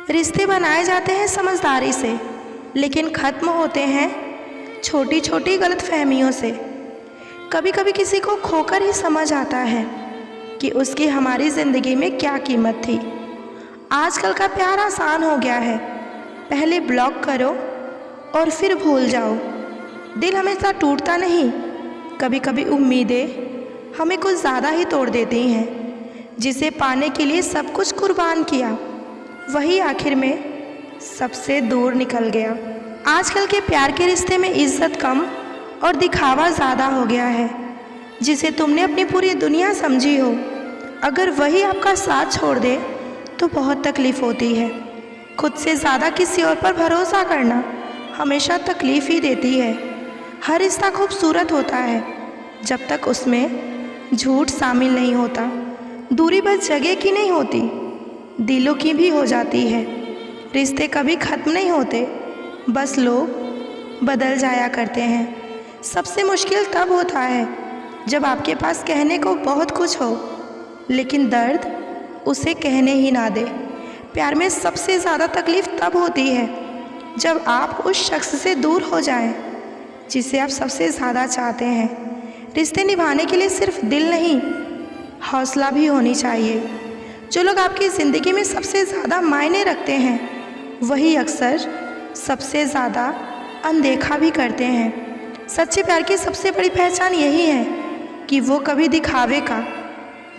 रिश्ते बनाए जाते हैं समझदारी से, लेकिन ख़त्म होते हैं छोटी छोटी गलतफहमियों से। कभी कभी किसी को खोकर ही समझ आता है कि उसकी हमारी ज़िंदगी में क्या कीमत थी। आजकल का प्यार आसान हो गया है, पहले ब्लॉक करो और फिर भूल जाओ। दिल हमेशा टूटता नहीं, कभी कभी उम्मीदें हमें कुछ ज़्यादा ही तोड़ देती हैं। जिसे पाने के लिए सब कुछ कुर्बान किया, वही आखिर में सबसे दूर निकल गया। आजकल के प्यार के रिश्ते में इज्जत कम और दिखावा ज़्यादा हो गया है। जिसे तुमने अपनी पूरी दुनिया समझी हो, अगर वही आपका साथ छोड़ दे तो बहुत तकलीफ़ होती है। खुद से ज़्यादा किसी और पर भरोसा करना हमेशा तकलीफ़ ही देती है। हर रिश्ता खूबसूरत होता है जब तक उसमें झूठ शामिल नहीं होता। दूरी बस जगह की नहीं होती, दिलों की भी हो जाती है। रिश्ते कभी ख़त्म नहीं होते, बस लोग बदल जाया करते हैं। सबसे मुश्किल तब होता है जब आपके पास कहने को बहुत कुछ हो, लेकिन दर्द उसे कहने ही ना दे। प्यार में सबसे ज़्यादा तकलीफ़ तब होती है जब आप उस शख्स से दूर हो जाएं जिसे आप सबसे ज़्यादा चाहते हैं। रिश्ते निभाने के लिए सिर्फ दिल नहीं, हौसला भी होनी चाहिए। जो लोग आपकी ज़िंदगी में सबसे ज़्यादा मायने रखते हैं, वही अक्सर सबसे ज़्यादा अनदेखा भी करते हैं। सच्चे प्यार की सबसे बड़ी पहचान यही है कि वो कभी दिखावे का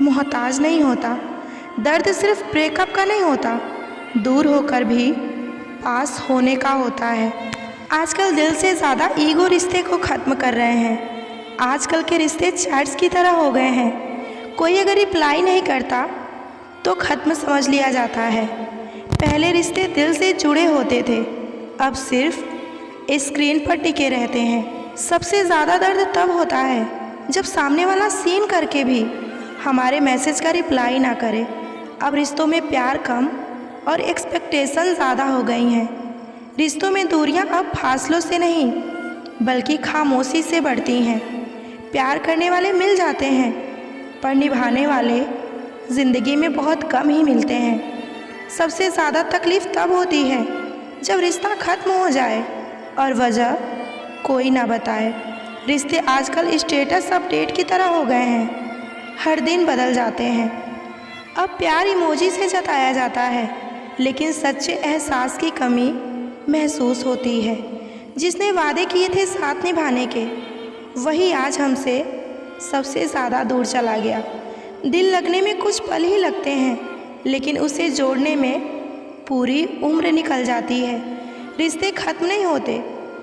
मोहताज नहीं होता। दर्द सिर्फ ब्रेकअप का नहीं होता, दूर होकर भी पास होने का होता है। आजकल दिल से ज़्यादा ईगो रिश्ते को ख़त्म कर रहे हैं। आजकल के रिश्ते चैट्स की तरह हो गए हैं। कोई अगर रिप्लाई नहीं करता तो ख़त्म समझ लिया जाता है। पहले रिश्ते दिल से जुड़े होते थे, अब सिर्फ स्क्रीन पर टिके रहते हैं। सबसे ज़्यादा दर्द तब होता है जब सामने वाला सीन करके भी हमारे मैसेज का रिप्लाई ना करे। अब रिश्तों में प्यार कम और एक्सपेक्टेशन ज़्यादा हो गई हैं। रिश्तों में दूरियां अब फासलों से नहीं, बल्कि खामोशी से बढ़ती हैं। प्यार करने वाले मिल जाते हैं, पर निभाने वाले ज़िंदगी में बहुत कम ही मिलते हैं। सबसे ज़्यादा तकलीफ़ तब होती है जब रिश्ता ख़त्म हो जाए और वजह कोई ना बताए। रिश्ते आजकल स्टेटस अपडेट की तरह हो गए हैं, हर दिन बदल जाते हैं। अब प्यार इमोजी से जताया जाता है, लेकिन सच्चे एहसास की कमी महसूस होती है। जिसने वादे किए थे साथ निभाने के, वही आज हमसे सबसे ज़्यादा दूर चला गया। दिल लगने में कुछ पल ही लगते हैं, लेकिन उसे जोड़ने में पूरी उम्र निकल जाती है। रिश्ते ख़त्म नहीं होते,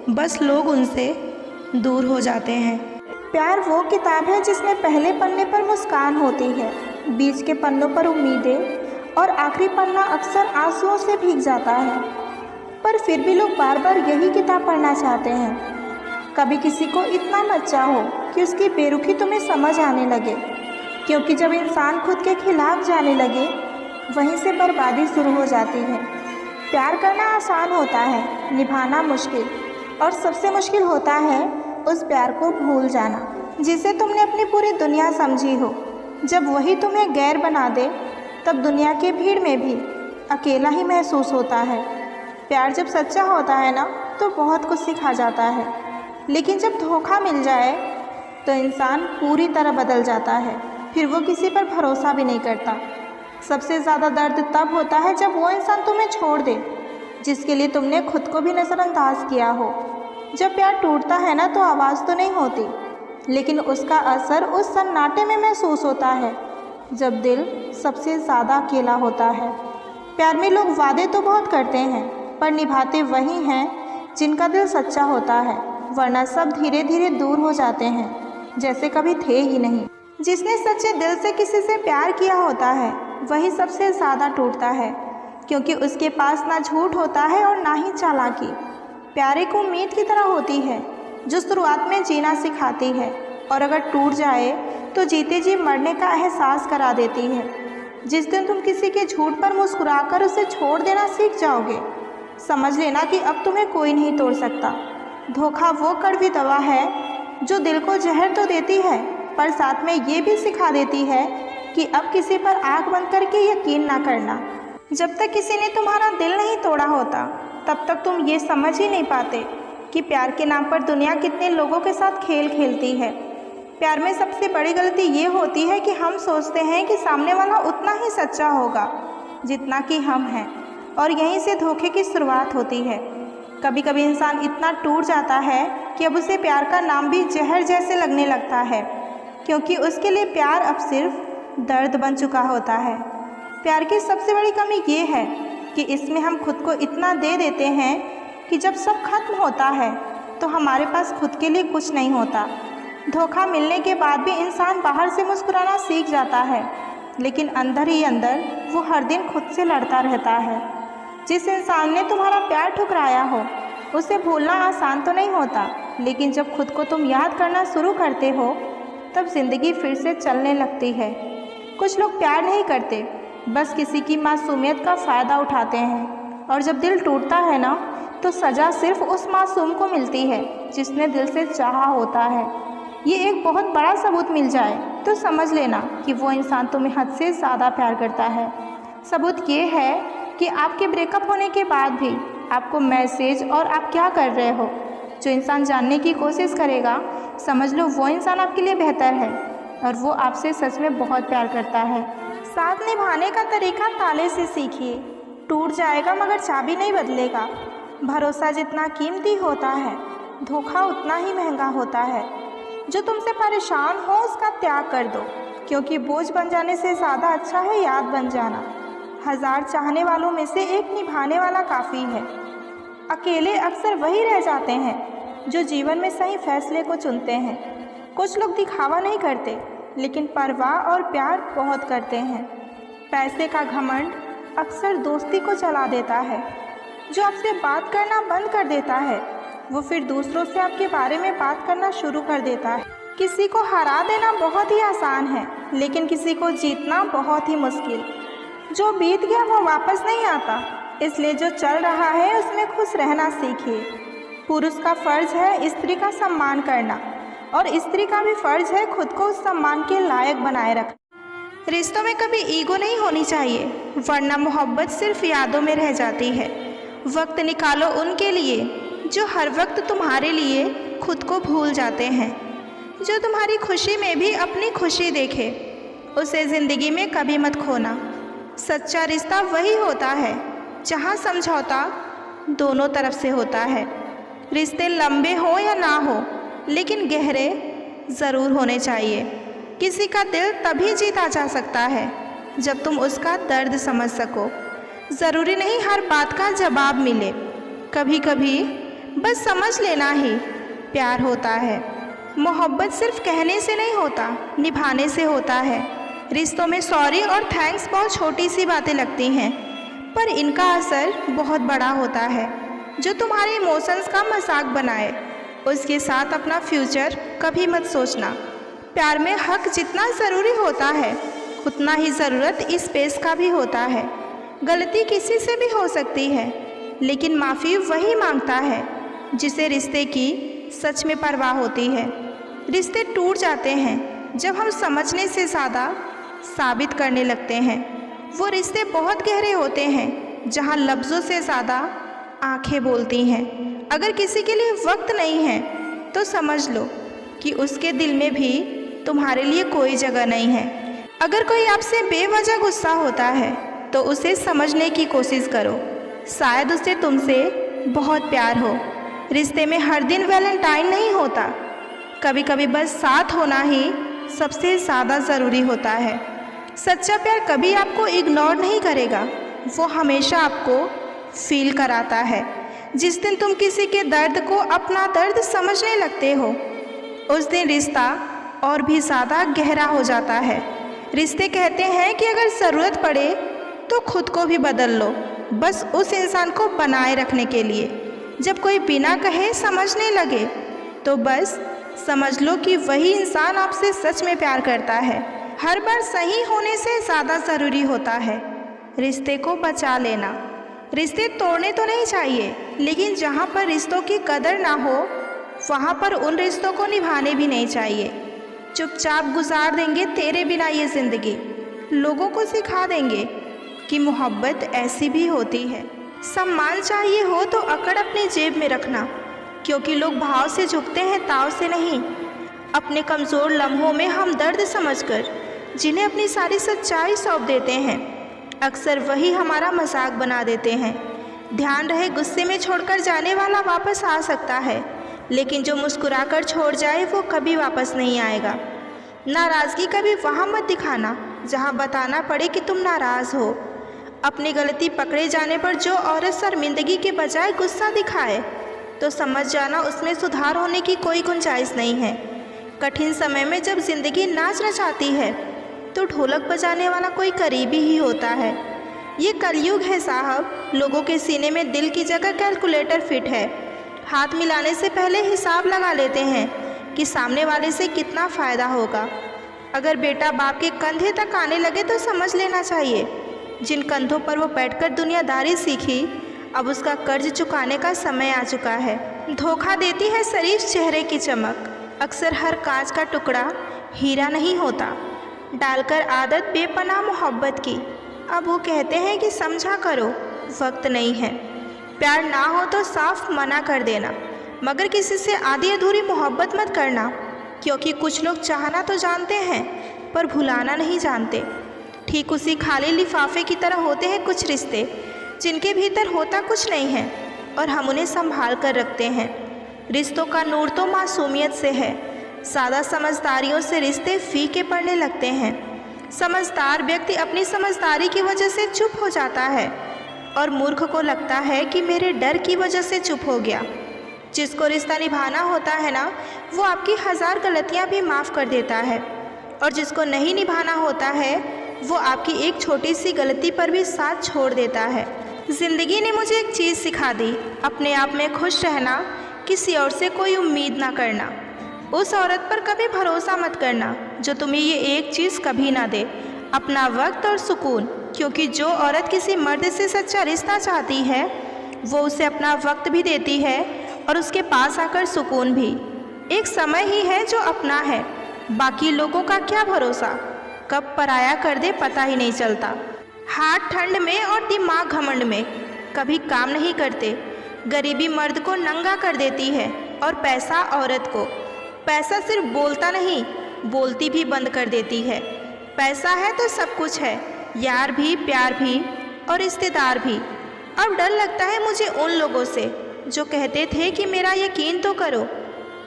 बस लोग उनसे दूर हो जाते हैं। प्यार वो किताब है जिसमें पहले पन्ने पर मुस्कान होती है, बीच के पन्नों पर उम्मीदें और आखिरी पन्ना अक्सर आंसुओं से भीग जाता है। पर फिर भी लोग बार बार यही किताब पढ़ना चाहते हैं। कभी किसी को इतना मत चाहो कि उसकी बेरुखी तुम्हें समझ आने लगे, क्योंकि जब इंसान खुद के खिलाफ जाने लगे, वहीं से बर्बादी शुरू हो जाती है। प्यार करना आसान होता है, निभाना मुश्किल, और सबसे मुश्किल होता है उस प्यार को भूल जाना जिसे तुमने अपनी पूरी दुनिया समझी हो। जब वही तुम्हें गैर बना दे, तब दुनिया के भीड़ में भी अकेला ही महसूस होता है। प्यार जब सच्चा होता है ना, तो बहुत कुछ सिखा जाता है, लेकिन जब धोखा मिल जाए तो इंसान पूरी तरह बदल जाता है। फिर वो किसी पर भरोसा भी नहीं करता। सबसे ज़्यादा दर्द तब होता है जब वो इंसान तुम्हें छोड़ दे जिसके लिए तुमने खुद को भी नज़रअंदाज किया हो। जब प्यार टूटता है ना, तो आवाज़ तो नहीं होती, लेकिन उसका असर उस सन्नाटे में महसूस होता है जब दिल सबसे ज़्यादा अकेला होता है। प्यार में लोग वादे तो बहुत करते हैं, पर निभाते वही हैं जिनका दिल सच्चा होता है, वरना सब धीरे धीरे दूर हो जाते हैं जैसे कभी थे ही नहीं। जिसने सच्चे दिल से किसी से प्यार किया होता है, वही सबसे ज़्यादा टूटता है, क्योंकि उसके पास ना झूठ होता है और ना ही चालाकी। प्यार एक उम्मीद की तरह होती है जो शुरुआत में जीना सिखाती है, और अगर टूट जाए तो जीते जी मरने का एहसास करा देती है। जिस दिन तुम किसी के झूठ पर मुस्कुराकर उसे छोड़ देना सीख जाओगे, समझ लेना कि अब तुम्हें कोई नहीं तोड़ सकता। धोखा वो कड़वी दवा है जो दिल को जहर तो देती है, पर साथ में ये भी सिखा देती है कि अब किसी पर आँख बंद करके यकीन ना करना। जब तक किसी ने तुम्हारा दिल नहीं तोड़ा होता तब तक तुम ये समझ ही नहीं पाते कि प्यार के नाम पर दुनिया कितने लोगों के साथ खेल खेलती है। प्यार में सबसे बड़ी गलती ये होती है कि हम सोचते हैं कि सामने वाला उतना ही सच्चा होगा जितना कि हम हैं, और यहीं से धोखे की शुरुआत होती है। कभी कभी इंसान इतना टूट जाता है कि अब उसे प्यार का नाम भी जहर जैसे लगने लगता है, क्योंकि उसके लिए प्यार अब सिर्फ दर्द बन चुका होता है। प्यार की सबसे बड़ी कमी ये है कि इसमें हम खुद को इतना दे देते हैं कि जब सब खत्म होता है तो हमारे पास खुद के लिए कुछ नहीं होता। धोखा मिलने के बाद भी इंसान बाहर से मुस्कुराना सीख जाता है, लेकिन अंदर ही अंदर वो हर दिन खुद से लड़ता रहता है। जिस इंसान ने तुम्हारा प्यार ठुकराया हो उसे भूलना आसान तो नहीं होता, लेकिन जब खुद को तुम याद करना शुरू करते हो तब ज़िंदगी फिर से चलने लगती है। कुछ लोग प्यार नहीं करते, बस किसी की मासूमियत का फ़ायदा उठाते हैं, और जब दिल टूटता है ना तो सज़ा सिर्फ उस मासूम को मिलती है जिसने दिल से चाहा होता है। ये एक बहुत बड़ा सबूत मिल जाए तो समझ लेना कि वो इंसान तुम्हें हद से ज़्यादा प्यार करता है। सबूत ये है कि आपके ब्रेकअप होने के बाद भी आपको मैसेज और आप क्या कर रहे हो, जो इंसान जानने की कोशिश करेगा समझ लो वो इंसान आपके लिए बेहतर है और वो आपसे सच में बहुत प्यार करता है। साथ निभाने का तरीका ताले से सीखिए। टूट जाएगा मगर चाबी नहीं बदलेगा। भरोसा जितना कीमती होता है धोखा उतना ही महंगा होता है। जो तुमसे परेशान हो उसका त्याग कर दो, क्योंकि बोझ बन जाने से ज़्यादा अच्छा है याद बन जाना। 1000 चाहने वालों में से एक निभाने वाला काफ़ी है। अकेले अक्सर वही रह जाते हैं जो जीवन में सही फैसले को चुनते हैं। कुछ लोग दिखावा नहीं करते, लेकिन परवाह और प्यार बहुत करते हैं। पैसे का घमंड अक्सर दोस्ती को चला देता है। जो आपसे बात करना बंद कर देता है वो फिर दूसरों से आपके बारे में बात करना शुरू कर देता है। किसी को हरा देना बहुत ही आसान है, लेकिन किसी को जीतना बहुत ही मुश्किल। जो बीत गया वो वापस नहीं आता, इसलिए जो चल रहा है उसमें खुश रहना सीखिए। पुरुष का फर्ज है स्त्री का सम्मान करना, और स्त्री का भी फर्ज है खुद को उस सम्मान के लायक बनाए रखना। रिश्तों में कभी ईगो नहीं होनी चाहिए, वरना मोहब्बत सिर्फ यादों में रह जाती है। वक्त निकालो उनके लिए जो हर वक्त तुम्हारे लिए खुद को भूल जाते हैं। जो तुम्हारी खुशी में भी अपनी खुशी देखे, उसे ज़िंदगी में कभी मत खोना। सच्चा रिश्ता वही होता है जहाँ समझौता दोनों तरफ से होता है। रिश्ते लंबे हो या ना हो, लेकिन गहरे ज़रूर होने चाहिए। किसी का दिल तभी जीता जा सकता है जब तुम उसका दर्द समझ सको। ज़रूरी नहीं हर बात का जवाब मिले, कभी कभी बस समझ लेना ही प्यार होता है। मोहब्बत सिर्फ कहने से नहीं होता, निभाने से होता है। रिश्तों में सॉरी और थैंक्स बहुत छोटी सी बातें लगती हैं, पर इनका असर बहुत बड़ा होता है। जो तुम्हारे इमोशंस का मजाक बनाए उसके साथ अपना फ्यूचर कभी मत सोचना। प्यार में हक जितना ज़रूरी होता है उतना ही ज़रूरत स्पेस का भी होता है। गलती किसी से भी हो सकती है, लेकिन माफ़ी वही मांगता है जिसे रिश्ते की सच में परवाह होती है। रिश्ते टूट जाते हैं जब हम समझने से ज़्यादा साबित करने लगते हैं। वो रिश्ते बहुत गहरे होते हैं जहाँ लफ्ज़ों से ज़्यादा आंखें बोलती हैं। अगर किसी के लिए वक्त नहीं है तो समझ लो कि उसके दिल में भी तुम्हारे लिए कोई जगह नहीं है। अगर कोई आपसे बेवजह गुस्सा होता है तो उसे समझने की कोशिश करो, शायद उसे तुमसे बहुत प्यार हो। रिश्ते में हर दिन वैलेंटाइन नहीं होता, कभी कभी बस साथ होना ही सबसे ज़्यादा ज़रूरी होता है। सच्चा प्यार कभी आपको इग्नोर नहीं करेगा, वो हमेशा आपको फील कराता है। जिस दिन तुम किसी के दर्द को अपना दर्द समझने लगते हो उस दिन रिश्ता और भी ज़्यादा गहरा हो जाता है। रिश्ते कहते हैं कि अगर ज़रूरत पड़े तो खुद को भी बदल लो, बस उस इंसान को बनाए रखने के लिए। जब कोई बिना कहे समझने लगे तो बस समझ लो कि वही इंसान आपसे सच में प्यार करता है। हर बार सही होने से ज़्यादा ज़रूरी होता है रिश्ते को बचा लेना। रिश्ते तोड़ने तो नहीं चाहिए, लेकिन जहाँ पर रिश्तों की कदर ना हो वहाँ पर उन रिश्तों को निभाने भी नहीं चाहिए। चुपचाप गुजार देंगे तेरे बिना ये ज़िंदगी, लोगों को सिखा देंगे कि मोहब्बत ऐसी भी होती है। सम्मान चाहिए हो तो अकड़ अपनी जेब में रखना, क्योंकि लोग भाव से झुकते हैं, ताव से नहीं। अपने कमज़ोर लम्हों में हमदर्द समझकर जिन्हें अपनी सारी सच्चाई सौंप देते हैं, अक्सर वही हमारा मजाक बना देते हैं। ध्यान रहे, गुस्से में छोड़कर जाने वाला वापस आ सकता है, लेकिन जो मुस्कुराकर छोड़ जाए वो कभी वापस नहीं आएगा। नाराज़गी कभी वहाँ मत दिखाना जहाँ बताना पड़े कि तुम नाराज़ हो। अपनी गलती पकड़े जाने पर जो औरत शर्मिंदगी के बजाय गुस्सा दिखाए तो समझ जाना उसमें सुधार होने की कोई गुंजाइश नहीं है। कठिन समय में जब ज़िंदगी नाच नचाती है तो ढोलक बजाने वाला कोई करीबी ही होता है। ये कलयुग है साहब, लोगों के सीने में दिल की जगह कैलकुलेटर फिट है। हाथ मिलाने से पहले हिसाब लगा लेते हैं कि सामने वाले से कितना फ़ायदा होगा। अगर बेटा बाप के कंधे तक आने लगे तो समझ लेना चाहिए, जिन कंधों पर वो बैठकर दुनियादारी सीखी, अब उसका कर्ज चुकाने का समय आ चुका है। धोखा देती है शरीफ चेहरे की चमक, अक्सर हर कांच का टुकड़ा हीरा नहीं होता। डालकर आदत बेपनाह मोहब्बत की, अब वो कहते हैं कि समझा करो, वक्त नहीं है। प्यार ना हो तो साफ मना कर देना, मगर किसी से आधी अधूरी मोहब्बत मत करना, क्योंकि कुछ लोग चाहना तो जानते हैं पर भुलाना नहीं जानते। ठीक उसी खाली लिफाफे की तरह होते हैं कुछ रिश्ते, जिनके भीतर होता कुछ नहीं है और हम उन्हें संभाल कर रखते हैं। रिश्तों का नूर तो मासूमियत से है, सादा समझदारियों से रिश्ते फीके पड़ने लगते हैं। समझदार व्यक्ति अपनी समझदारी की वजह से चुप हो जाता है और मूर्ख को लगता है कि मेरे डर की वजह से चुप हो गया। जिसको रिश्ता निभाना होता है ना, वो आपकी 1000 गलतियाँ भी माफ़ कर देता है, और जिसको नहीं निभाना होता है वो आपकी एक छोटी सी गलती पर भी साथ छोड़ देता है। ज़िंदगी ने मुझे एक चीज़ सिखा दी, अपने आप में खुश रहना, किसी और से कोई उम्मीद ना करना। उस औरत पर कभी भरोसा मत करना जो तुम्हें ये एक चीज़ कभी ना दे, अपना वक्त और सुकून, क्योंकि जो औरत किसी मर्द से सच्चा रिश्ता चाहती है वो उसे अपना वक्त भी देती है और उसके पास आकर सुकून भी। एक समय ही है जो अपना है, बाकी लोगों का क्या भरोसा, कब पराया कर दे पता ही नहीं चलता। हाथ ठंड में और दिमाग घमंड में कभी काम नहीं करते। गरीबी मर्द को नंगा कर देती है और पैसा औरत को। पैसा सिर्फ बोलता नहीं, बोलती भी बंद कर देती है। पैसा है तो सब कुछ है, यार भी, प्यार भी और रिश्तेदार भी। अब डर लगता है मुझे उन लोगों से जो कहते थे कि मेरा यकीन तो करो,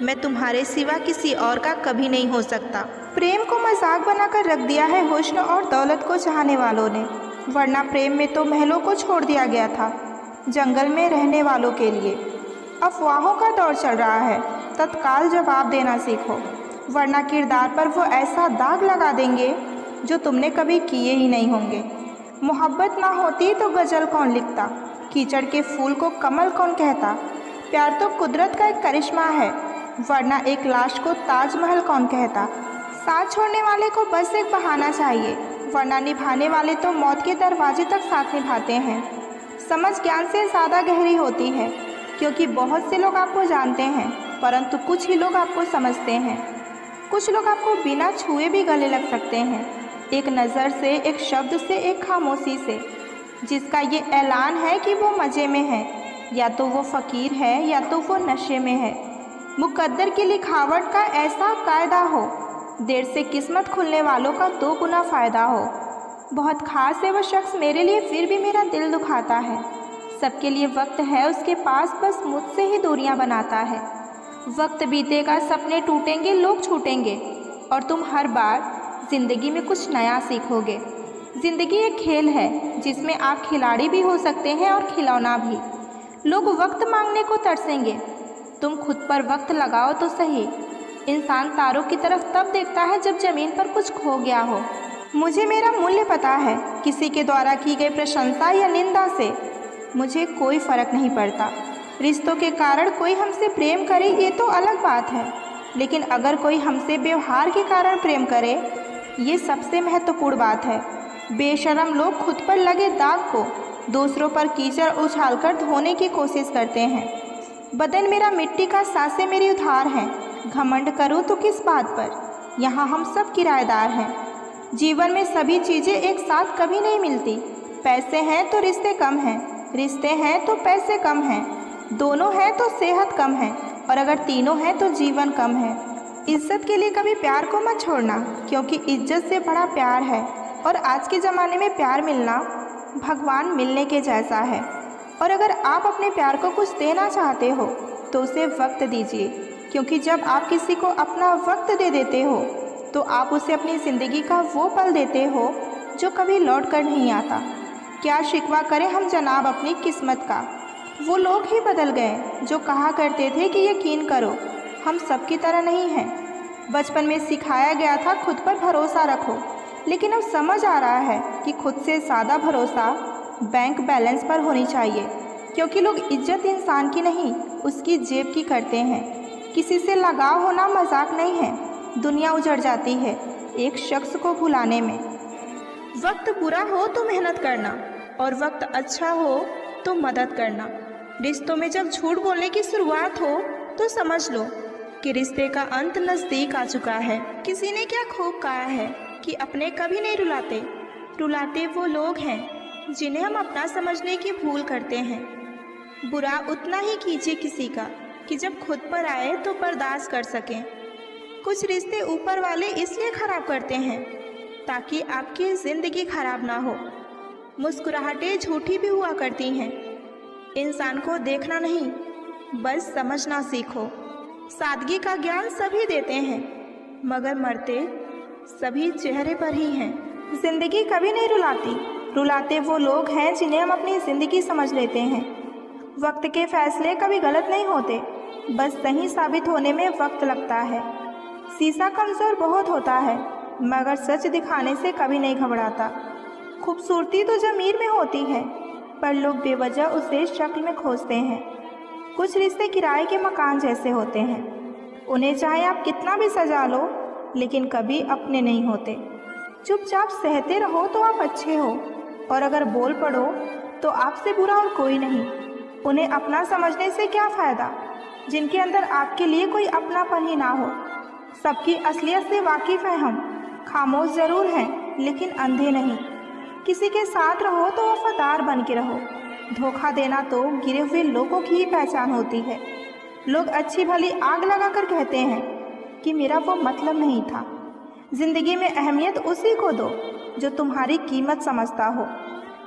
मैं तुम्हारे सिवा किसी और का कभी नहीं हो सकता। प्रेम को मजाक बनाकर रख दिया है हुस्न और दौलत को चाहने वालों ने, वरना प्रेम में तो महलों को छोड़ दिया गया था जंगल में रहने वालों के लिए। अफवाहों का दौर चल रहा है, तत्काल जवाब देना सीखो, वरना किरदार पर वो ऐसा दाग लगा देंगे जो तुमने कभी किए ही नहीं होंगे। मोहब्बत ना होती तो गज़ल कौन लिखता, कीचड़ के फूल को कमल कौन कहता। प्यार तो कुदरत का एक करिश्मा है, वरना एक लाश को ताजमहल कौन कहता। साथ छोड़ने वाले को बस एक बहाना चाहिए, वरना निभाने वाले तो मौत के दरवाजे तक साथ निभाते हैं। समझ ज्ञान से ज़्यादा गहरी होती है, क्योंकि बहुत से लोग आपको जानते हैं परंतु कुछ ही लोग आपको समझते हैं। कुछ लोग आपको बिना छुए भी गले लग सकते हैं, एक नज़र से, एक शब्द से, एक खामोशी से, जिसका ये ऐलान है कि वो मज़े में है, या तो वो फ़कीर है या तो वो नशे में है। मुकद्दर की लिखावट का ऐसा कायदा हो, देर से किस्मत खुलने वालों का 2 गुना फ़ायदा हो। बहुत ख़ास है वो शख्स मेरे लिए, फिर भी मेरा दिल दुखाता है। सबके लिए वक्त है उसके पास, बस मुझसे ही दूरियां बनाता है। वक्त बीतेगा, सपने टूटेंगे, लोग छूटेंगे, और तुम हर बार ज़िंदगी में कुछ नया सीखोगे। ज़िंदगी एक खेल है जिसमें आप खिलाड़ी भी हो सकते हैं और खिलौना भी। लोग वक्त मांगने को तरसेंगे, तुम खुद पर वक्त लगाओ तो सही। इंसान तारों की तरफ तब देखता है जब ज़मीन पर कुछ खो गया हो। मुझे मेरा मूल्य पता है, किसी के द्वारा की गई प्रशंसा या निंदा से मुझे कोई फ़र्क नहीं पड़ता। रिश्तों के कारण कोई हमसे प्रेम करे ये तो अलग बात है, लेकिन अगर कोई हमसे व्यवहार के कारण प्रेम करे, ये सबसे महत्वपूर्ण बात है। बेशरम लोग खुद पर लगे दाग को दूसरों पर कीचड़ उछालकर धोने की कोशिश करते हैं। बदन मेरा मिट्टी का, सांसें मेरी उधार हैं, घमंड करूँ तो किस बात पर, यहाँ हम सब किराएदार हैं। जीवन में सभी चीज़ें एक साथ कभी नहीं मिलती, पैसे हैं तो रिश्ते कम हैं, रिश्ते हैं तो पैसे कम हैं, दोनों हैं तो सेहत कम है, और अगर तीनों हैं तो जीवन कम है। इज्जत के लिए कभी प्यार को मत छोड़ना, क्योंकि इज्जत से बड़ा प्यार है। और आज के ज़माने में प्यार मिलना भगवान मिलने के जैसा है। और अगर आप अपने प्यार को कुछ देना चाहते हो तो उसे वक्त दीजिए, क्योंकि जब आप किसी को अपना वक्त दे देते हो तो आप उसे अपनी ज़िंदगी का वो पल देते हो जो कभी लौट कर नहीं आता। क्या शिकवा करें हम जनाब अपनी किस्मत का। वो लोग ही बदल गए जो कहा करते थे कि यकीन करो हम सबकी तरह नहीं हैं। बचपन में सिखाया गया था खुद पर भरोसा रखो, लेकिन अब समझ आ रहा है कि खुद से ज़्यादा भरोसा बैंक बैलेंस पर होनी चाहिए, क्योंकि लोग इज्जत इंसान की नहीं उसकी जेब की करते हैं। किसी से लगाव होना मजाक नहीं है। दुनिया उजड़ जाती है एक शख्स को भुलाने में। वक्त बुरा हो तो मेहनत करना, और वक्त अच्छा हो तो मदद करना। रिश्तों में जब झूठ बोलने की शुरुआत हो तो समझ लो कि रिश्ते का अंत नज़दीक आ चुका है। किसी ने क्या खूब कहा है कि अपने कभी नहीं रुलाते, रुलाते वो लोग हैं जिन्हें हम अपना समझने की भूल करते हैं। बुरा उतना ही कीजिए किसी का कि जब खुद पर आए तो बर्दाश्त कर सकें। कुछ रिश्ते ऊपर वाले इसलिए ख़राब करते हैं ताकि आपकी ज़िंदगी खराब ना हो। मुस्कुराहटें झूठी भी हुआ करती हैं। इंसान को देखना नहीं बस समझना सीखो। सादगी का ज्ञान सभी देते हैं, मगर मरते सभी चेहरे पर ही हैं। ज़िंदगी कभी नहीं रुलाती, रुलाते वो लोग हैं जिन्हें हम अपनी ज़िंदगी समझ लेते हैं। वक्त के फैसले कभी गलत नहीं होते, बस सही साबित होने में वक्त लगता है। शीशा कमज़ोर बहुत होता है, मगर सच दिखाने से कभी नहीं घबराता। खूबसूरती तो ज़मीर में होती है, पर लोग बेवजह उसे शक्ल में खोजते हैं। कुछ रिश्ते किराए के मकान जैसे होते हैं, उन्हें चाहे आप कितना भी सजा लो लेकिन कभी अपने नहीं होते। चुपचाप सहते रहो तो आप अच्छे हो, और अगर बोल पड़ो तो आपसे बुरा और कोई नहीं। उन्हें अपना समझने से क्या फ़ायदा जिनके अंदर आपके लिए कोई अपनापन ही ना हो। सबकी असलियत से वाकिफ़ हैं हम, खामोश ज़रूर हैं लेकिन अंधे नहीं। किसी के साथ रहो तो वफादार बन के रहो। धोखा देना तो गिरे हुए लोगों की ही पहचान होती है। लोग अच्छी भली आग लगाकर कहते हैं कि मेरा वो मतलब नहीं था। ज़िंदगी में अहमियत उसी को दो जो तुम्हारी कीमत समझता हो।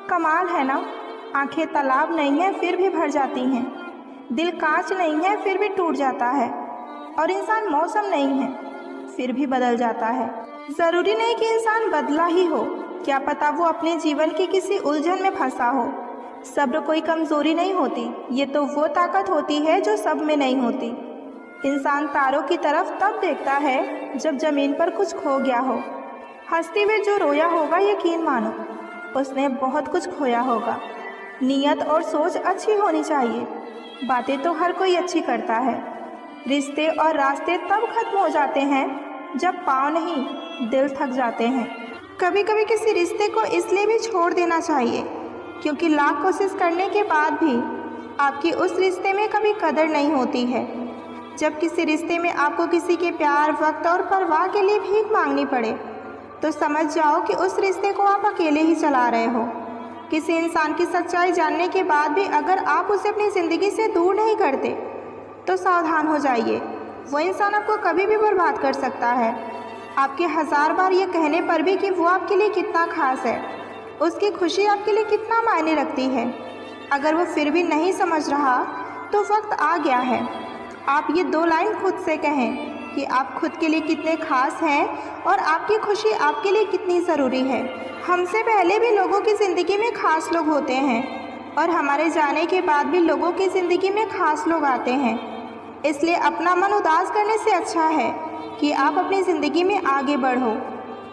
कमाल है ना, आंखें तालाब नहीं है फिर भी भर जाती हैं, दिल कांच नहीं है फिर भी टूट जाता है, और इंसान मौसम नहीं है फिर भी बदल जाता है। ज़रूरी नहीं कि इंसान बदला ही हो, क्या पता वो अपने जीवन की किसी उलझन में फंसा हो। सब्र कोई कमज़ोरी नहीं होती, ये तो वो ताकत होती है जो सब में नहीं होती। इंसान तारों की तरफ तब देखता है जब ज़मीन पर कुछ खो गया हो। हंसते हुए जो रोया होगा यकीन मानो उसने बहुत कुछ खोया होगा। नीयत और सोच अच्छी होनी चाहिए, बातें तो हर कोई अच्छी करता है। रिश्ते और रास्ते तब खत्म हो जाते हैं जब पाँव नहीं दिल थक जाते हैं। कभी कभी किसी रिश्ते को इसलिए भी छोड़ देना चाहिए क्योंकि लाख कोशिश करने के बाद भी आपकी उस रिश्ते में कभी कदर नहीं होती है। जब किसी रिश्ते में आपको किसी के प्यार, वक्त और परवाह के लिए भीख मांगनी पड़े तो समझ जाओ कि उस रिश्ते को आप अकेले ही चला रहे हो। किसी इंसान की सच्चाई जानने के बाद भी अगर आप उसे अपनी ज़िंदगी से दूर नहीं करते तो सावधान हो जाइए, वो इंसान आपको कभी भी बर्बाद कर सकता है। आपके 1000 बार ये कहने पर भी कि वो आपके लिए कितना खास है, उसकी खुशी आपके लिए कितना मायने रखती है, अगर वो फिर भी नहीं समझ रहा तो वक्त आ गया है आप ये 2 लाइन खुद से कहें कि आप खुद के लिए कितने खास हैं और आपकी खुशी आपके लिए कितनी ज़रूरी है। हमसे पहले भी लोगों की ज़िंदगी में खास लोग होते हैं और हमारे जाने के बाद भी लोगों की ज़िंदगी में खास लोग आते हैं। इसलिए अपना मन उदास करने से अच्छा है कि आप अपनी ज़िंदगी में आगे बढ़ो।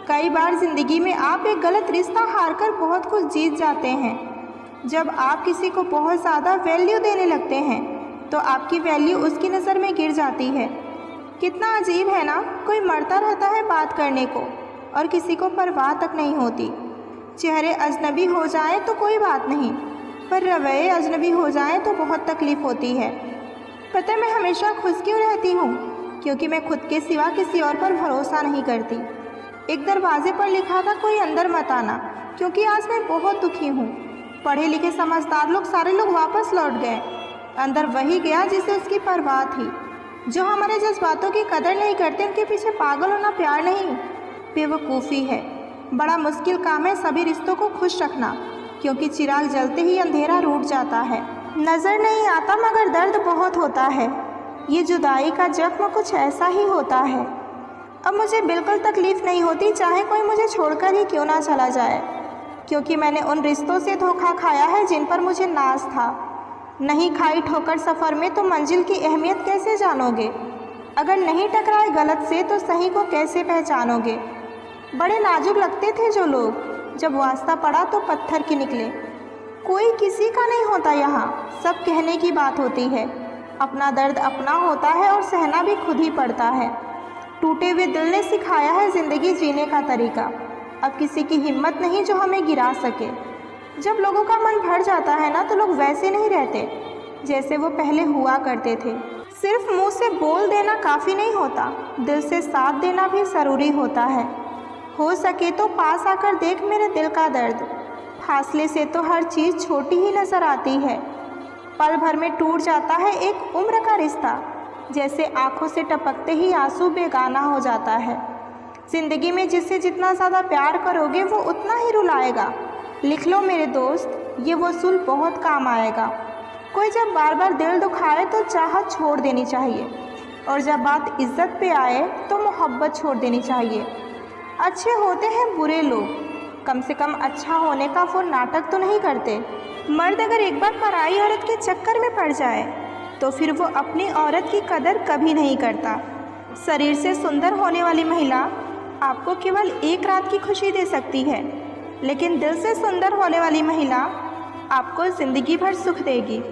कई बार ज़िंदगी में आप एक गलत रिश्ता हारकर बहुत कुछ जीत जाते हैं। जब आप किसी को बहुत ज़्यादा वैल्यू देने लगते हैं तो आपकी वैल्यू उसकी नज़र में गिर जाती है। कितना अजीब है ना, कोई मरता रहता है बात करने को और किसी को परवाह तक नहीं होती। चेहरे अजनबी हो जाएं तो कोई बात नहीं, पर रवैये अजनबी हो जाएं तो बहुत तकलीफ़ होती है। पता है मैं हमेशा खुश क्यों रहती हूँ? क्योंकि मैं खुद के सिवा किसी और पर भरोसा नहीं करती। एक दरवाजे पर लिखा था कोई अंदर मत आना, क्योंकि आज मैं बहुत दुखी हूँ। पढ़े लिखे समझदार लोग सारे लोग वापस लौट गए। अंदर वही गया जिसे उसकी परवाह थी। जो हमारे जज्बातों की कदर नहीं करते, उनके पीछे पागल होना प्यार नहीं, बेवकूफ़ी है। बड़ा मुश्किल काम है सभी रिश्तों को खुश रखना, क्योंकि चिराग जलते ही अंधेरा रूठ जाता है। नज़र नहीं आता मगर दर्द बहुत होता है। ये जुदाई का जख्म कुछ ऐसा ही होता है। अब मुझे बिल्कुल तकलीफ़ नहीं होती, चाहे कोई मुझे छोड़कर ही क्यों ना चला जाए, क्योंकि मैंने उन रिश्तों से धोखा खाया है जिन पर मुझे नाज था। नहीं खाई ठोकर सफ़र में तो मंजिल की अहमियत कैसे जानोगे? अगर नहीं टकराए गलत से तो सही को कैसे पहचानोगे? बड़े नाजुक लगते थे जो लोग, जब वास्ता पड़ा तो पत्थर की निकले। कोई किसी का नहीं होता यहाँ, सब कहने की बात होती है। अपना दर्द अपना होता है और सहना भी खुद ही पड़ता है। टूटे हुए दिल ने सिखाया है ज़िंदगी जीने का तरीका। अब किसी की हिम्मत नहीं जो हमें गिरा सके। जब लोगों का मन भर जाता है ना, तो लोग वैसे नहीं रहते जैसे वो पहले हुआ करते थे। सिर्फ मुंह से बोल देना काफ़ी नहीं होता, दिल से साथ देना भी ज़रूरी होता है। हो सके तो पास आकर देख मेरे दिल का दर्द। फासले से तो हर चीज़ छोटी ही नज़र आती है। पल भर में टूट जाता है एक उम्र का रिश्ता, जैसे आंखों से टपकते ही आंसू बेगाना हो जाता है। ज़िंदगी में जिससे जितना ज़्यादा प्यार करोगे वो उतना ही रुलाएगा। लिख लो मेरे दोस्त, ये वसूल बहुत काम आएगा। कोई जब बार बार दिल दुखाए तो चाहत छोड़ देनी चाहिए, और जब बात इज्जत पे आए तो मोहब्बत छोड़ देनी चाहिए। अच्छे होते हैं बुरे लोग, कम से कम अच्छा होने का वो नाटक तो नहीं करते। मर्द अगर एक बार पराई औरत के चक्कर में पड़ जाए तो फिर वो अपनी औरत की कदर कभी नहीं करता। शरीर से सुंदर होने वाली महिला आपको केवल एक रात की खुशी दे सकती है, लेकिन दिल से सुंदर होने वाली महिला आपको ज़िंदगी भर सुख देगी।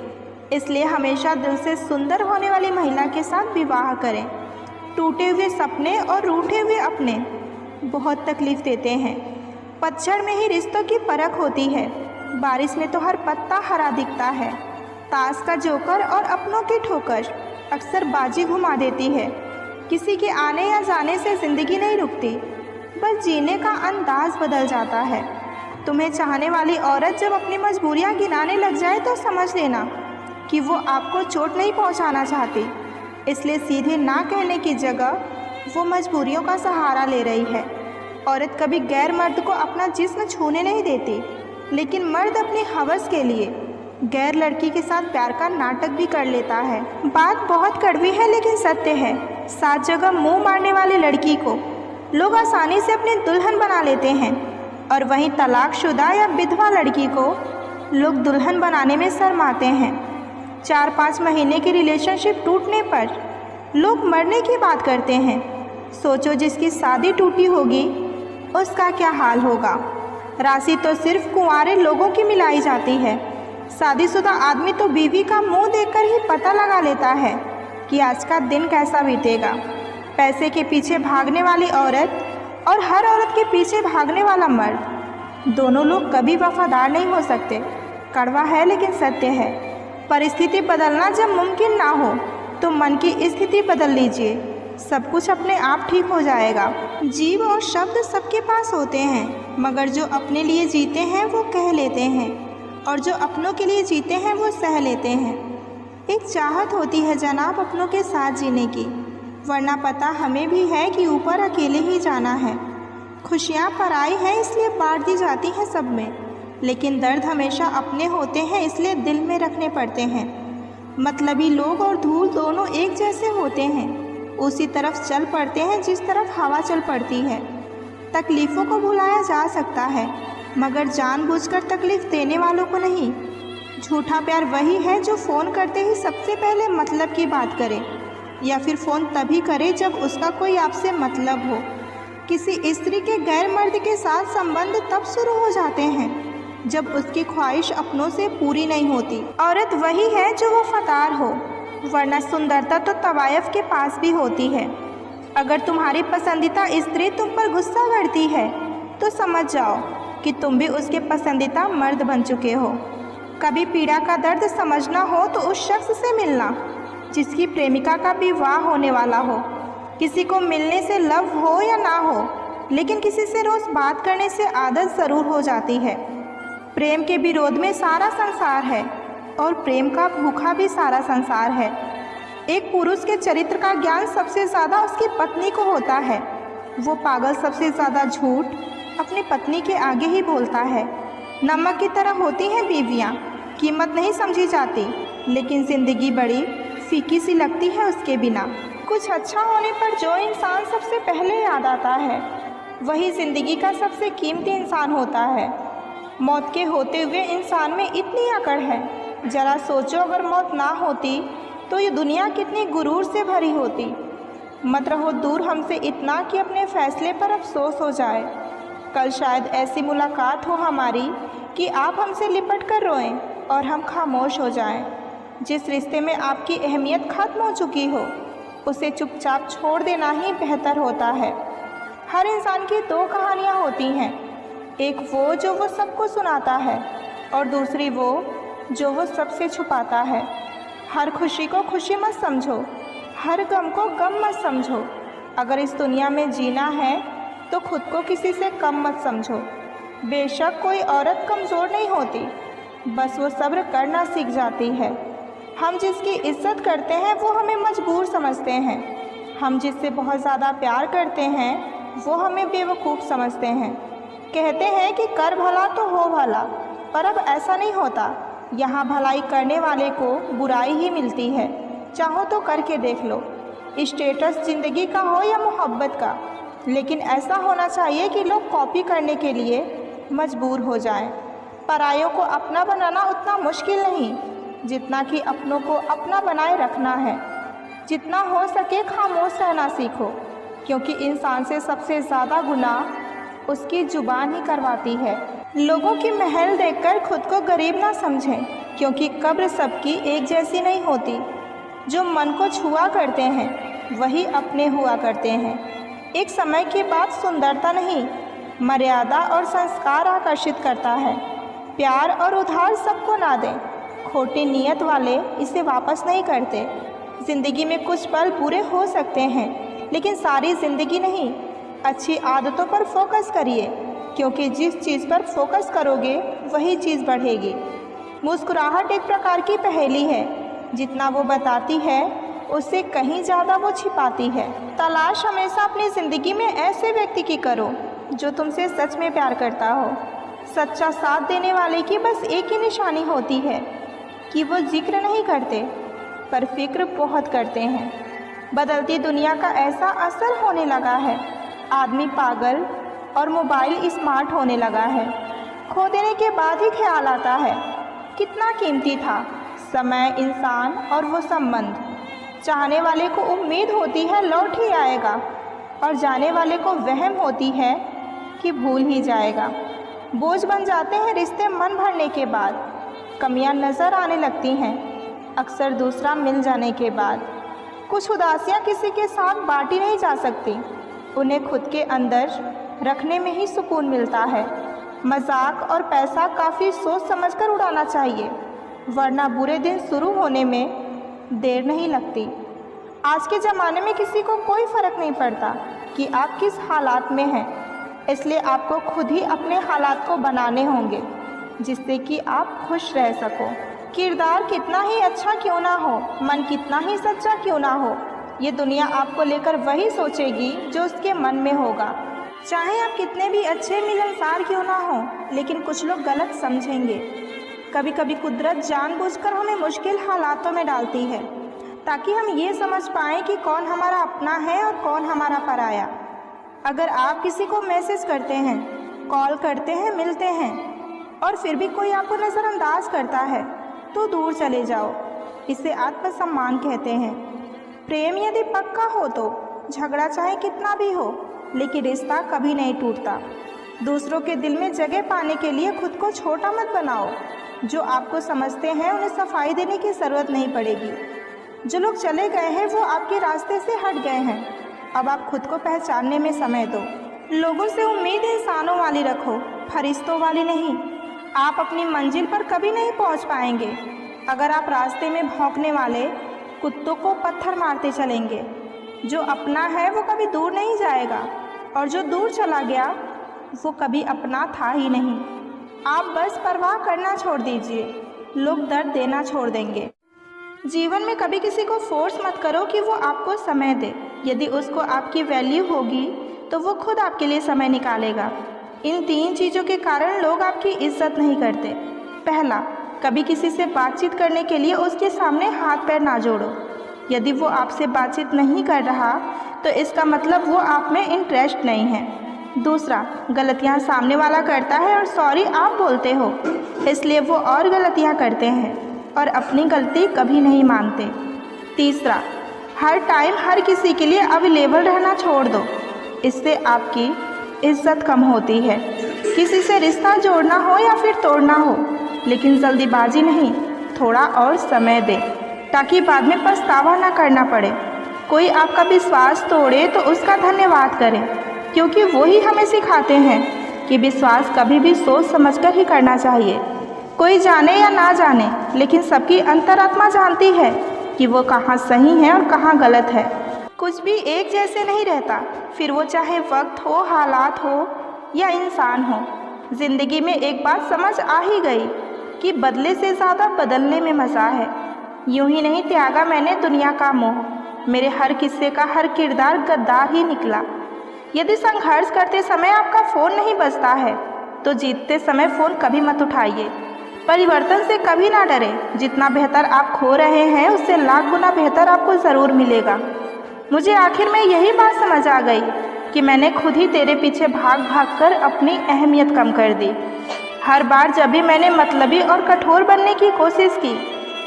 इसलिए हमेशा दिल से सुंदर होने वाली महिला के साथ विवाह करें। टूटे हुए सपने और रूठे हुए अपने बहुत तकलीफ़ देते हैं। पतझड़ में ही रिश्तों की परख होती है, बारिश में तो हर पत्ता हरा दिखता है। ताश का जोकर और अपनों की ठोकर अक्सर बाजी घुमा देती है। किसी के आने या जाने से ज़िंदगी नहीं रुकती, बस जीने का अंदाज बदल जाता है। तुम्हें चाहने वाली औरत जब अपनी मजबूरियां गिनाने लग जाए तो समझ लेना कि वो आपको चोट नहीं पहुंचाना चाहती। इसलिए सीधे ना कहने की जगह वो मजबूरियों का सहारा ले रही है। औरत कभी गैर मर्द को अपना जिस्म छूने नहीं देती, लेकिन मर्द अपनी हवस के लिए गैर लड़की के साथ प्यार का नाटक भी कर लेता है। बात बहुत कड़वी है लेकिन सत्य है। 7 जगह मुंह मारने वाली लड़की को लोग आसानी से अपनी दुल्हन बना लेते हैं, और वहीं तलाकशुदा या विधवा लड़की को लोग दुल्हन बनाने में शर्माते हैं। 4-5 महीने की रिलेशनशिप टूटने पर लोग मरने की बात करते हैं। सोचो जिसकी शादी टूटी होगी उसका क्या हाल होगा। राशि तो सिर्फ कुंवारे लोगों की मिलाई जाती है। शादीशुदा आदमी तो बीवी का मुंह देखकर ही पता लगा लेता है कि आज का दिन कैसा बीतेगा। पैसे के पीछे भागने वाली औरत और हर औरत के पीछे भागने वाला मर्द, दोनों लोग कभी वफादार नहीं हो सकते। कड़वा है लेकिन सत्य है। परिस्थिति बदलना जब मुमकिन ना हो तो मन की स्थिति बदल लीजिए, सब कुछ अपने आप ठीक हो जाएगा। जीव और शब्द सबके पास होते हैं, मगर जो अपने लिए जीते हैं वो कह लेते हैं, और जो अपनों के लिए जीते हैं वो सह लेते हैं। एक चाहत होती है जनाब अपनों के साथ जीने की, वरना पता हमें भी है कि ऊपर अकेले ही जाना है। खुशियाँ पराई हैं इसलिए बांट दी जाती हैं सब में, लेकिन दर्द हमेशा अपने होते हैं इसलिए दिल में रखने पड़ते हैं। मतलबी लोग और धूल दोनों एक जैसे होते हैं, उसी तरफ चल पड़ते हैं जिस तरफ हवा चल पड़ती है। तकलीफ़ों को भुलाया जा सकता है, मगर जानबूझकर तकलीफ़ देने वालों को नहीं। झूठा प्यार वही है जो फ़ोन करते ही सबसे पहले मतलब की बात करे, या फिर फ़ोन तभी करे जब उसका कोई आपसे मतलब हो। किसी स्त्री के गैर मर्द के साथ संबंध तब शुरू हो जाते हैं जब उसकी ख्वाहिश अपनों से पूरी नहीं होती। औरत वही है जो वफादार हो, वरना सुंदरता तो तवायफ के पास भी होती है। अगर तुम्हारी पसंदीदा स्त्री तुम पर गुस्सा करती है तो समझ जाओ कि तुम भी उसके पसंदीदा मर्द बन चुके हो। कभी पीड़ा का दर्द समझना हो तो उस शख्स से मिलना जिसकी प्रेमिका का विवाह होने वाला हो। किसी को मिलने से लव हो या ना हो, लेकिन किसी से रोज़ बात करने से आदत ज़रूर हो जाती है। प्रेम के विरोध में सारा संसार है और प्रेम का भूखा भी सारा संसार है। एक पुरुष के चरित्र का ज्ञान सबसे ज़्यादा उसकी पत्नी को होता है। वो पागल सबसे ज़्यादा झूठ अपनी पत्नी के आगे ही बोलता है। नमक की तरह होती हैं बीवियाँ, कीमत नहीं समझी जाती, लेकिन ज़िंदगी बड़ी फीकी सी लगती है उसके बिना। कुछ अच्छा होने पर जो इंसान सबसे पहले याद आता है वही ज़िंदगी का सबसे कीमती इंसान होता है। मौत के होते हुए इंसान में इतनी अकड़ है, ज़रा सोचो अगर मौत ना होती तो ये दुनिया कितनी गुरूर से भरी होती। मत रहो दूर हमसे इतना कि अपने फ़ैसले पर अफसोस हो जाए। कल शायद ऐसी मुलाकात हो हमारी कि आप हमसे लिपट कर रोएं और हम खामोश हो जाएं। जिस रिश्ते में आपकी अहमियत ख़त्म हो चुकी हो उसे चुपचाप छोड़ देना ही बेहतर होता है। हर इंसान की दो कहानियाँ होती हैं, एक जो वो सबको सुनाता है और दूसरी जो वो सबसे छुपाता है। हर खुशी को खुशी मत समझो, हर गम को गम मत समझो। अगर इस दुनिया में जीना है तो खुद को किसी से कम मत समझो। बेशक कोई औरत कमज़ोर नहीं होती, बस वो सब्र करना सीख जाती है। हम जिसकी इज्जत करते हैं वो हमें मजबूर समझते हैं। हम जिससे बहुत ज़्यादा प्यार करते हैं वो हमें बेवकूफ़ समझते हैं। कहते हैं कि कर भला तो हो भला, पर अब ऐसा नहीं होता। यहाँ भलाई करने वाले को बुराई ही मिलती है। चाहो तो करके देख लो, स्टेटस ज़िंदगी का हो या मोहब्बत का, लेकिन ऐसा होना चाहिए कि लोग कॉपी करने के लिए मजबूर हो जाएं। परायों को अपना बनाना उतना मुश्किल नहीं जितना कि अपनों को अपना बनाए रखना है। जितना हो सके खामोश रहना सीखो, क्योंकि इंसान से सबसे ज़्यादा गुनाह उसकी ज़ुबान ही करवाती है। लोगों की महल देखकर खुद को गरीब ना समझें, क्योंकि कब्र सबकी एक जैसी नहीं होती। जो मन को छुआ करते हैं वही अपने हुआ करते हैं। एक समय के बाद सुंदरता नहीं, मर्यादा और संस्कार आकर्षित करता है। प्यार और उधार सबको ना दें, खोटी नीयत वाले इसे वापस नहीं करते। ज़िंदगी में कुछ पल बुरे हो सकते हैं, लेकिन सारी ज़िंदगी नहीं। अच्छी आदतों पर फोकस करिए, क्योंकि जिस चीज़ पर फोकस करोगे वही चीज़ बढ़ेगी। मुस्कुराहट एक प्रकार की पहेली है, जितना वो बताती है उससे कहीं ज़्यादा वो छिपाती है। तलाश हमेशा अपनी ज़िंदगी में ऐसे व्यक्ति की करो जो तुमसे सच में प्यार करता हो। सच्चा साथ देने वाले की बस एक ही निशानी होती है कि वो जिक्र नहीं करते पर फिक्र बहुत करते हैं। बदलती दुनिया का ऐसा असर होने लगा है, आदमी पागल और मोबाइल स्मार्ट होने लगा है। खो देने के बाद ही ख्याल आता है कितना कीमती था समय, इंसान और वो संबंध। चाहने वाले को उम्मीद होती है लौट ही आएगा, और जाने वाले को वहम होती है कि भूल ही जाएगा। बोझ बन जाते हैं रिश्ते मन भरने के बाद, कमियां नज़र आने लगती हैं अक्सर दूसरा मिल जाने के बाद। कुछ उदासियां किसी के साथ बांटी नहीं जा सकती, उन्हें खुद के अंदर रखने में ही सुकून मिलता है। मजाक और पैसा काफ़ी सोच समझकर उड़ाना चाहिए, वरना बुरे दिन शुरू होने में देर नहीं लगती। आज के ज़माने में किसी को कोई फ़र्क नहीं पड़ता कि आप किस हालात में हैं, इसलिए आपको खुद ही अपने हालात को बनाने होंगे जिससे कि आप खुश रह सको। किरदार कितना ही अच्छा क्यों ना हो, मन कितना ही सच्चा क्यों ना हो, ये दुनिया आपको लेकर वही सोचेगी जो उसके मन में होगा। चाहे आप कितने भी अच्छे मिलनसार क्यों ना हो, लेकिन कुछ लोग गलत समझेंगे। कभी कभी कुदरत जानबूझकर हमें मुश्किल हालातों में डालती है ताकि हम ये समझ पाएँ कि कौन हमारा अपना है और कौन हमारा पराया। अगर आप किसी को मैसेज करते हैं, कॉल करते हैं, मिलते हैं और फिर भी कोई आपको नज़रअंदाज करता है तो दूर चले जाओ। इसे आत्मसम्मान कहते हैं। प्रेम यदि पक्का हो तो झगड़ा चाहे कितना भी हो, लेकिन रिश्ता कभी नहीं टूटता। दूसरों के दिल में जगह पाने के लिए खुद को छोटा मत बनाओ। जो आपको समझते हैं उन्हें सफाई देने की ज़रूरत नहीं पड़ेगी। जो लोग चले गए हैं वो आपके रास्ते से हट गए हैं, अब आप खुद को पहचानने में समय दो। लोगों से उम्मीद इंसानों वाली रखो, फरिश्तों वाली नहीं। आप अपनी मंजिल पर कभी नहीं पहुंच पाएंगे अगर आप रास्ते में भौंकने वाले कुत्तों को पत्थर मारते चलेंगे। जो अपना है वो कभी दूर नहीं जाएगा, और जो दूर चला गया वो कभी अपना था ही नहीं। आप बस परवाह करना छोड़ दीजिए, लोग दर्द देना छोड़ देंगे। जीवन में कभी किसी को फोर्स मत करो कि वो आपको समय दे। यदि उसको आपकी वैल्यू होगी तो वो खुद आपके लिए समय निकालेगा। इन 3 चीज़ों के कारण लोग आपकी इज्जत नहीं करते। पहला, कभी किसी से बातचीत करने के लिए उसके सामने हाथ पैर ना जोड़ो। यदि वो आपसे बातचीत नहीं कर रहा तो इसका मतलब वो आप में इंटरेस्ट नहीं है। दूसरा, गलतियाँ सामने वाला करता है और सॉरी आप बोलते हो, इसलिए वो और गलतियाँ करते हैं और अपनी गलती कभी नहीं मानते। तीसरा, हर टाइम हर किसी के लिए अवेलेबल रहना छोड़ दो, इससे आपकी इज्जत कम होती है। किसी से रिश्ता जोड़ना हो या फिर तोड़ना हो, लेकिन जल्दीबाजी नहीं, थोड़ा और समय दे ताकि बाद में पछतावा ना करना पड़े। कोई आपका विश्वास तोड़े तो उसका धन्यवाद करें, क्योंकि वो ही हमें सिखाते हैं कि विश्वास कभी भी सोच समझकर ही करना चाहिए। कोई जाने या ना जाने, लेकिन सबकी अंतरात्मा जानती है कि वो कहाँ सही है और कहाँ गलत है। कुछ भी एक जैसे नहीं रहता, फिर वो चाहे वक्त हो, हालात हो या इंसान हो। ज़िंदगी में एक बात समझ आ ही गई कि बदले से ज़्यादा बदलने में मज़ा है। यूं ही नहीं त्यागा मैंने दुनिया का मोह, मेरे हर किस्से का हर किरदार गद्दार ही निकला। यदि संघर्ष करते समय आपका फ़ोन नहीं बजता है तो जीतते समय फ़ोन कभी मत उठाइए। परिवर्तन से कभी ना डरे, जितना बेहतर आप खो रहे हैं उससे लाख गुना बेहतर आपको ज़रूर मिलेगा। मुझे आखिर में यही बात समझ आ गई कि मैंने खुद ही तेरे पीछे भाग भाग कर अपनी अहमियत कम कर दी। हर बार जब भी मैंने मतलबी और कठोर बनने की कोशिश की,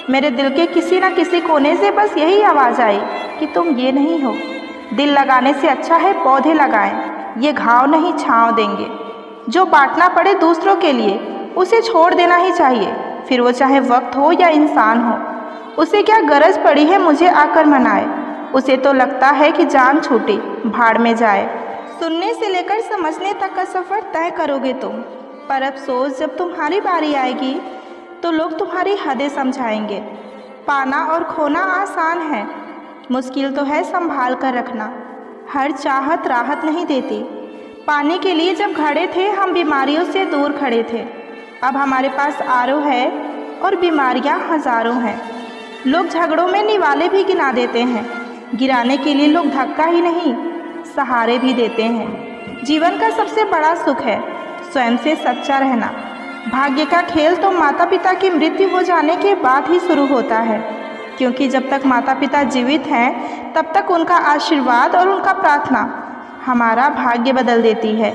मेरे दिल के किसी न किसी कोने से बस यही आवाज़ आई कि तुम ये नहीं हो। दिल लगाने से अच्छा है पौधे लगाएं, ये घाव नहीं छांव देंगे। जो बांटना पड़े दूसरों के लिए उसे छोड़ देना ही चाहिए, फिर वो चाहे वक्त हो या इंसान हो। उसे क्या गरज पड़ी है मुझे आकर मनाए, उसे तो लगता है कि जान छूटी भाड़ में जाए। सुनने से लेकर समझने तक का सफ़र तय करोगे तुम, पर अफसोस जब तुम्हारी बारी आएगी तो लोग तुम्हारी हदें समझाएंगे। पाना और खोना आसान है, मुश्किल तो है संभाल कर रखना। हर चाहत राहत नहीं देती। पानी के लिए जब खड़े थे हम बीमारियों से दूर खड़े थे, अब हमारे पास आरओ है और बीमारियां हज़ारों हैं। लोग झगड़ों में निवाले भी गिना देते हैं, गिराने के लिए लोग धक्का ही नहीं सहारे भी देते हैं। जीवन का सबसे बड़ा सुख है स्वयं से सच्चा रहना। भाग्य का खेल तो माता पिता की मृत्यु हो जाने के बाद ही शुरू होता है, क्योंकि जब तक माता पिता जीवित हैं तब तक उनका आशीर्वाद और उनका प्रार्थना हमारा भाग्य बदल देती है।